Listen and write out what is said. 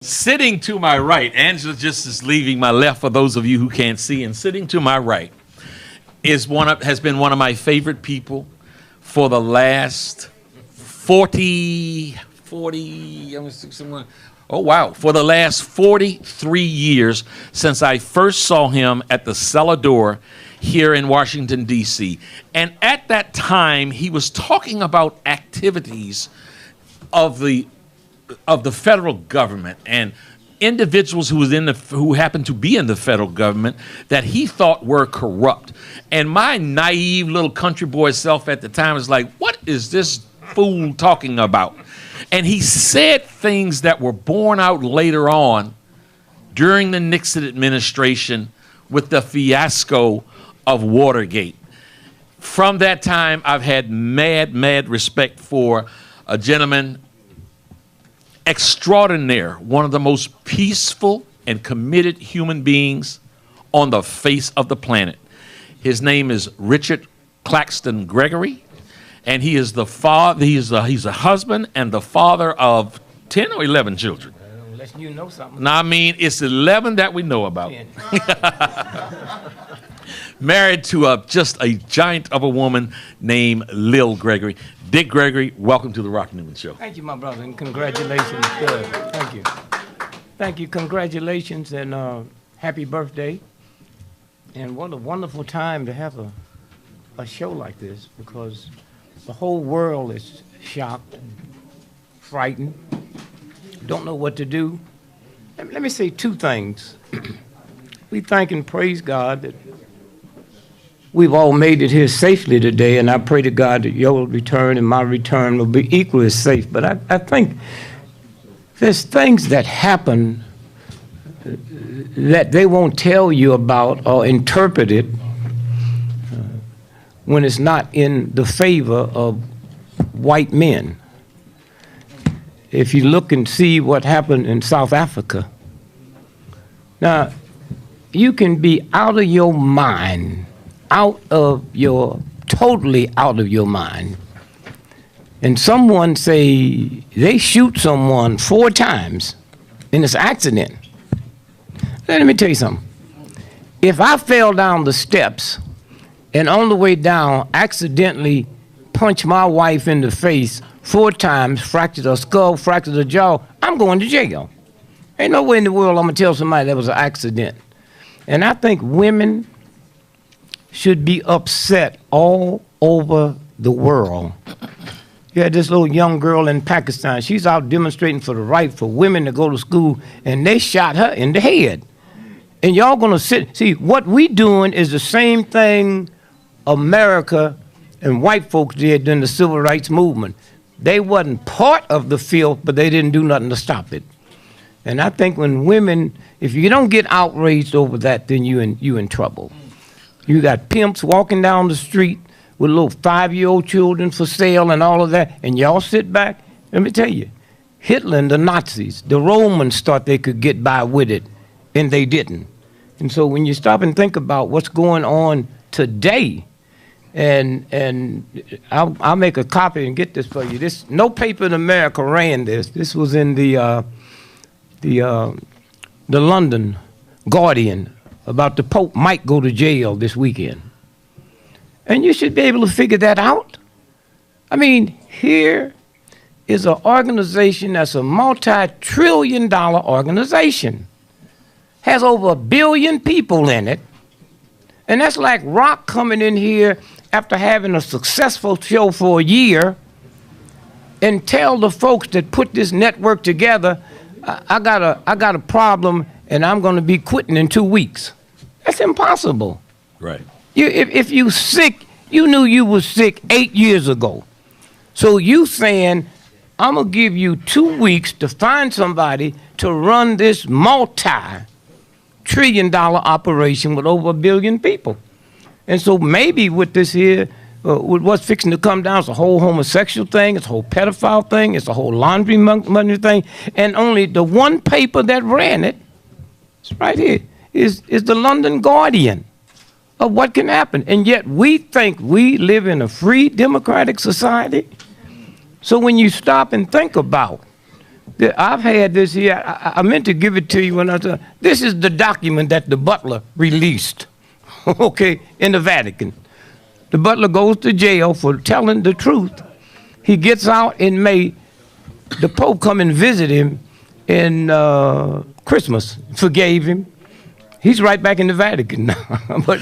Sitting to my right, Angela just is leaving my left for those of you who can't see, and sitting to my right has been one of my favorite people for the last 40, for the last 43 years since I first saw him at the Cellar Door here in Washington, D.C. And at that time, he was talking about activities of the federal government and individuals who happened to be in the federal government that he thought were corrupt. And my naive little country boy self at the time was like, what is this fool talking about? And he said things that were borne out later on during the Nixon administration with the fiasco of Watergate. From that time, I've had mad respect for a gentleman extraordinaire, one of the most peaceful and committed human beings on the face of the planet. His name is Richard Claxton Gregory, and he is the father. He's a husband and the father of 10 or 11 children. Unless you know something. No, I mean it's 11 that we know about. Married to just a giant of a woman named Lil Gregory. Dick Gregory, welcome to the Rock Newman Show. Thank you, my brother, and congratulations. Good. Thank you. Thank you. Congratulations and happy birthday. And what a wonderful time to have a show like this, because the whole world is shocked and frightened, don't know what to do. Let me say two things. We thank and praise God that we've all made it here safely today, and I pray to God that your return and my return will be equally as safe. But I think there's things that happen that they won't tell you about or interpret it when it's not in the favor of white men. If you look and see what happened in South Africa, now you can be out of your mind, totally out of your mind. And someone say they shoot someone 4 times and it's an accident. Let me tell you something. If I fell down the steps and on the way down accidentally punched my wife in the face 4 times, fractured her skull, fractured her jaw, I'm going to jail. Ain't no way in the world I'm gonna tell somebody that was an accident. And I think women should be upset all over the world. You had this little young girl in Pakistan. She's out demonstrating for the right for women to go to school, and they shot her in the head. And y'all gonna see, what we doing is the same thing America and white folks did during the civil rights movement. They wasn't part of the filth, but they didn't do nothing to stop it. And I think when women, if you don't get outraged over that, then you in trouble. You got pimps walking down the street with little 5-year-old children for sale and all of that, and y'all sit back. Let me tell you, Hitler and the Nazis, the Romans thought they could get by with it, and they didn't. And so when you stop and think about what's going on today, and I'll make a copy and get this for you. No paper in America ran this. This was in the London Guardian, about the Pope might go to jail this weekend. And you should be able to figure that out. I mean, here is an organization that's a multi-trillion-dollar organization. Has over 1 billion people in it. And that's like Rock coming in here after having a successful show for a year and tell the folks that put this network together, I got a problem and I'm going to be quitting in 2 weeks. That's impossible. Right. If you sick, you knew you was sick 8 years ago. So you saying, I'm going to give you 2 weeks to find somebody to run this multi-trillion-dollar operation with over 1 billion people. And so maybe with this here, with what's fixing to come down, it's a whole homosexual thing, it's a whole pedophile thing, it's a whole laundry money thing, and only the one paper that ran it, it's right here, is the London Guardian of what can happen. And yet we think we live in a free democratic society. So when you stop and think about I've had this here. I meant to give it to you when I said, this is the document that the butler released, okay, in the Vatican. The butler goes to jail for telling the truth. He gets out in May. The Pope come and visit him in Christmas, forgave him. He's right back in the Vatican now. But